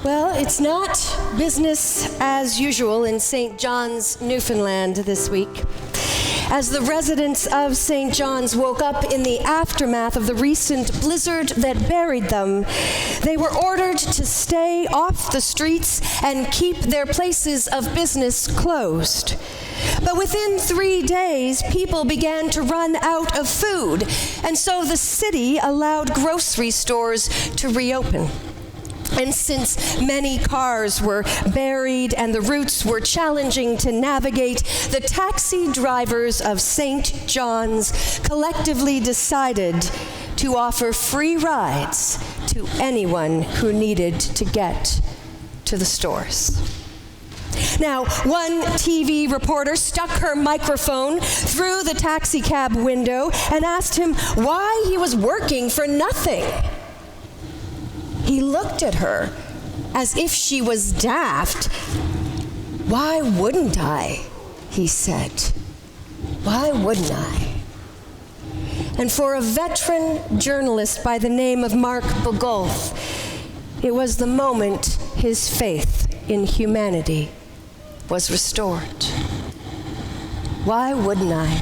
Well, it's not business as usual in St. John's, Newfoundland this week. As the residents of St. John's woke up in the aftermath of the recent blizzard that buried them, they were ordered to stay off the streets and keep their places of business closed. But within 3 days, people began to run out of food, and so the city allowed grocery stores to reopen. And since many cars were buried and the routes were challenging to navigate, the taxi drivers of St. John's collectively decided to offer free rides to anyone who needed to get to the stores. Now, one TV reporter stuck her microphone through the taxi cab window and asked him why he was working for nothing. He looked at her as if she was daft. "Why wouldn't I?" he said. "Why wouldn't I?" And for a veteran journalist by the name of Mark Bogolf, it was the moment his faith in humanity was restored. Why wouldn't I?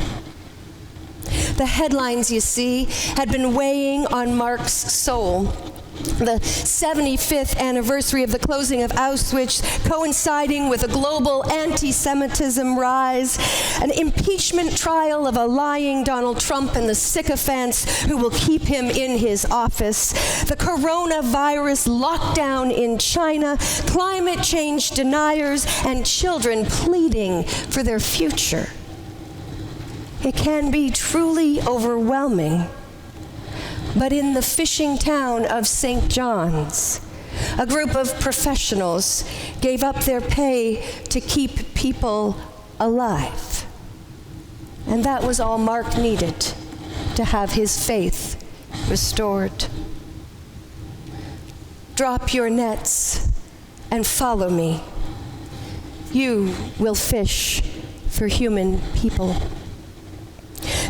The headlines, you see, had been weighing on Mark's soul. The 75th anniversary of the closing of Auschwitz coinciding with a global anti-Semitism rise, an impeachment trial of a lying Donald Trump and the sycophants who will keep him in his office, the coronavirus lockdown in China, climate change deniers, and children pleading for their future. It can be truly overwhelming. But in the fishing town of St. John's, a group of professionals gave up their pay to keep people alive. And that was all Mark needed to have his faith restored. Drop your nets and follow me. You will fish for human people.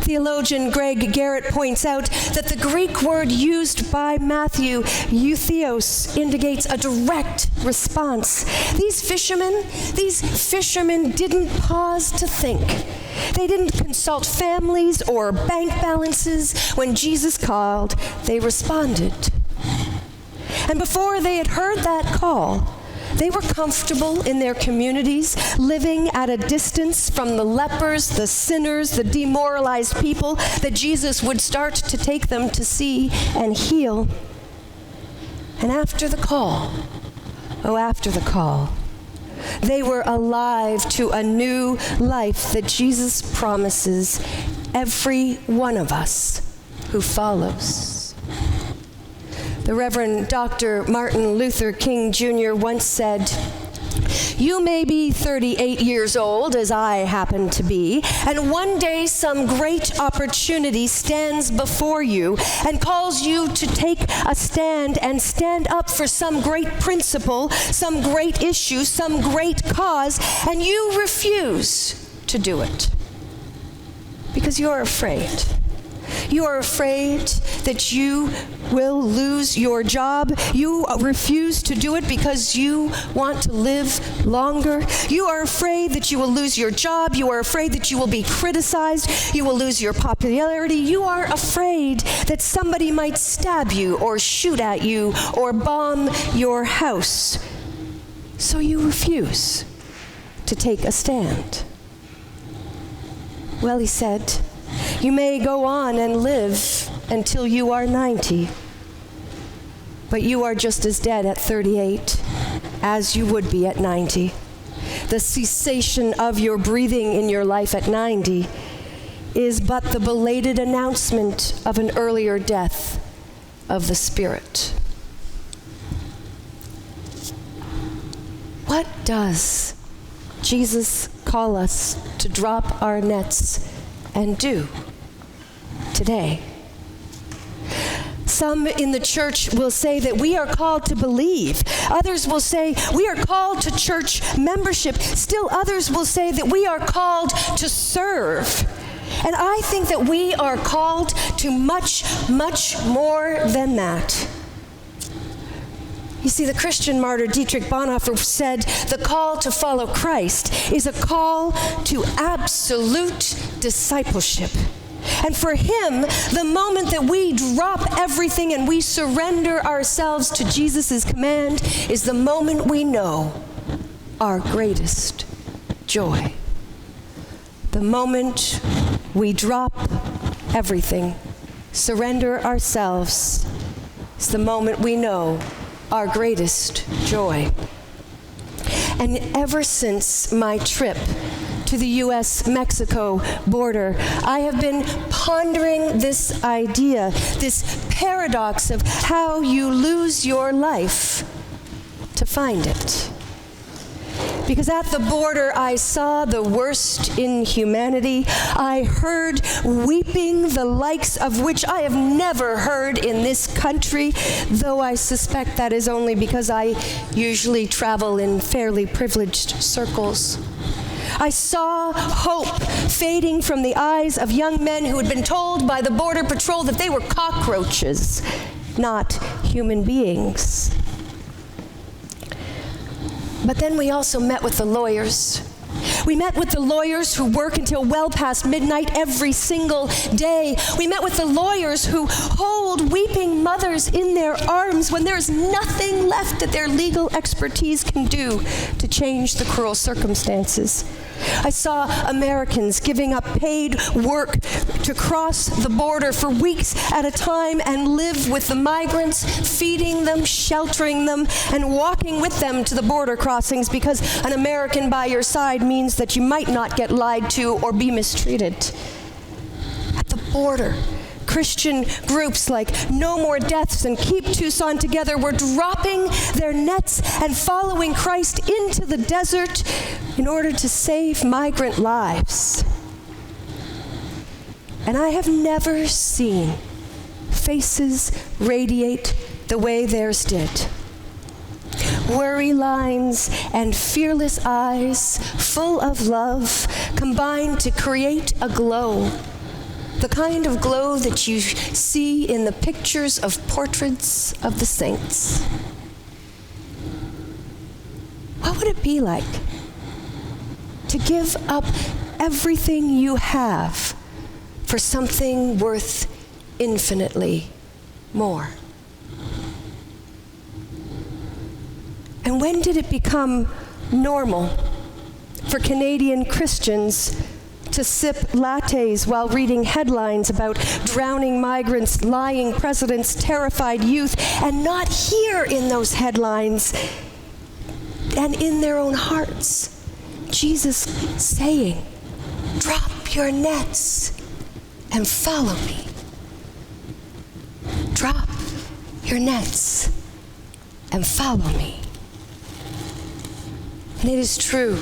Theologian Greg Garrett points out that the Greek word used by Matthew, eutheos, indicates a direct response. These fishermen didn't pause to think. They didn't consult families or bank balances. When Jesus called, they responded. And before they had heard that call, they were comfortable in their communities, living at a distance from the lepers, the sinners, the demoralized people that Jesus would start to take them to see and heal. And after the call, they were alive to a new life that Jesus promises every one of us who follows. The Reverend Dr. Martin Luther King Jr. once said, "You may be 38 years old, as I happen to be, and one day some great opportunity stands before you and calls you to take a stand and stand up for some great principle, some great issue, some great cause, and you refuse to do it because you're afraid. You are afraid that you will lose your job. You refuse to do it because you want to live longer. You are afraid that you will lose your job. You are afraid that you will be criticized. You will lose your popularity. You are afraid that somebody might stab you or shoot at you or bomb your house. So you refuse to take a stand." Well, he said, "You may go on and live until you are 90, but you are just as dead at 38 as you would be at 90. The cessation of your breathing in your life at 90 is but the belated announcement of an earlier death of the spirit." What does Jesus call us to drop our nets and do today? Some in the church will say that we are called to believe. Others will say we are called to church membership. Still others will say that we are called to serve. And I think that we are called to much, much more than that. You see, the Christian martyr Dietrich Bonhoeffer said, the call to follow Christ is a call to absolute discipleship. And for him, the moment that we drop everything and we surrender ourselves to Jesus' command is the moment we know our greatest joy. The moment we drop everything, surrender ourselves, is the moment we know our greatest joy. And ever since my trip to the U.S.-Mexico border, I have been pondering this idea, this paradox of how you lose your life to find it. Because at the border, I saw the worst in humanity. I heard weeping the likes of which I have never heard in this country, though I suspect that is only because I usually travel in fairly privileged circles. I saw hope fading from the eyes of young men who had been told by the Border Patrol that they were cockroaches, not human beings. But then we also met with the lawyers. We met with the lawyers who work until well past midnight every single day. We met with the lawyers who hold weeping mothers in their arms when there's nothing left that their legal expertise can do to change the cruel circumstances. I saw Americans giving up paid work to cross the border for weeks at a time and live with the migrants, feeding them, sheltering them, and walking with them to the border crossings because an American by your side means that you might not get lied to or be mistreated. At the border, Christian groups like No More Deaths and Keep Tucson Together were dropping their nets and following Christ into the desert in order to save migrant lives. And I have never seen faces radiate the way theirs did. Worry lines and fearless eyes, full of love, combined to create a glow. The kind of glow that you see in the pictures of portraits of the saints. What would it be like to give up everything you have for something worth infinitely more? And when did it become normal for Canadian Christians to sip lattes while reading headlines about drowning migrants, lying presidents, terrified youth, and not hear in those headlines and in their own hearts Jesus saying, "Drop your nets and follow me. Drop your nets and follow me." And it is true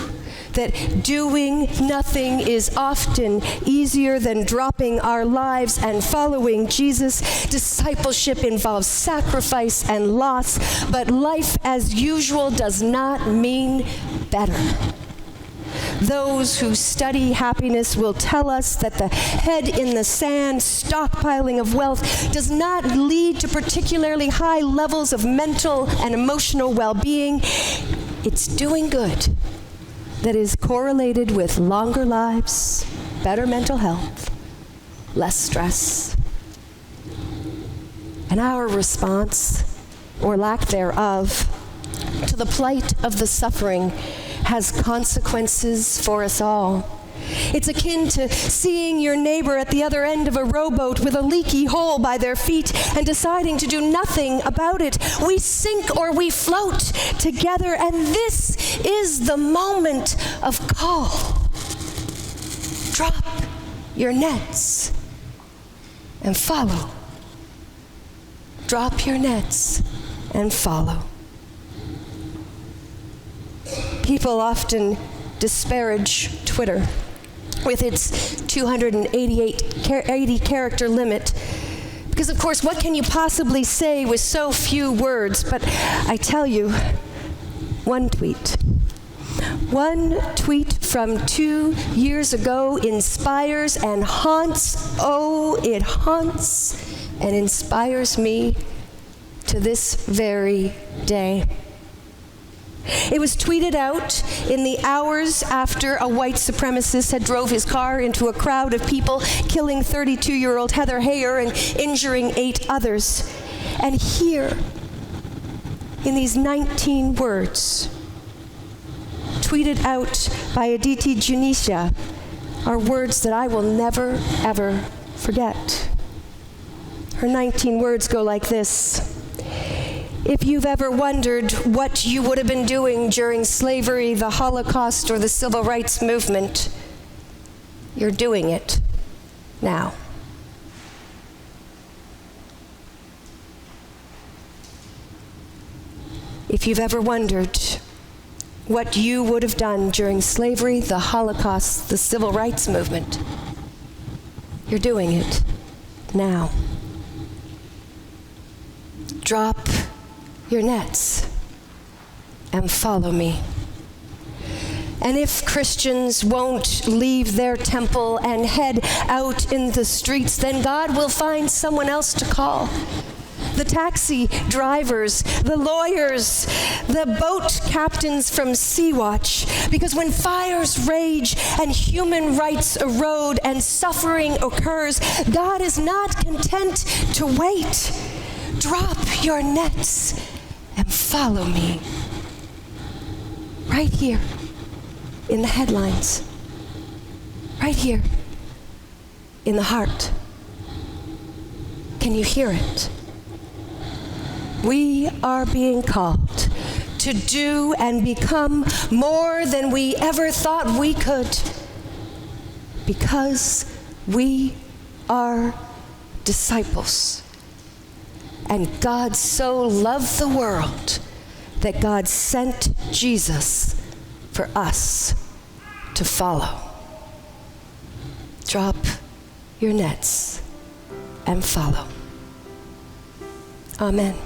that doing nothing is often easier than dropping our lives and following Jesus. Discipleship involves sacrifice and loss, but life as usual does not mean better. Those who study happiness will tell us that the head in the sand stockpiling of wealth does not lead to particularly high levels of mental and emotional well-being. It's doing good that is correlated with longer lives, better mental health, less stress. And our response, or lack thereof, to the plight of the suffering has consequences for us all. It's akin to seeing your neighbor at the other end of a rowboat with a leaky hole by their feet and deciding to do nothing about it. We sink or we float together, and this is the moment of call. Drop your nets and follow. Drop your nets and follow. People often disparage Twitter with its 280 character limit. Because of course, what can you possibly say with so few words? But I tell you, one tweet from 2 years ago inspires and haunts, oh, it haunts and inspires me to this very day. It was tweeted out in the hours after a white supremacist had drove his car into a crowd of people, killing 32-year-old Heather Heyer and injuring 8 others. And here, in these 19 words, tweeted out by Aditi Junisha, are words that I will never, ever forget. Her 19 words go like this. If you've ever wondered what you would have been doing during slavery, the Holocaust, or the Civil Rights Movement, you're doing it now. If you've ever wondered what you would have done during slavery, the Holocaust, the Civil Rights Movement, you're doing it now. Drop your nets and follow me. And if Christians won't leave their temple and head out in the streets, then God will find someone else to call. The taxi drivers, the lawyers, the boat captains from Sea-Watch. Because when fires rage and human rights erode and suffering occurs, God is not content to wait. Drop your nets and follow me. Right here in the headlines. Right here in the heart. Can you hear it? We are being called to do and become more than we ever thought we could, because we are disciples. And God so loved the world that God sent Jesus for us to follow. Drop your nets and follow. Amen.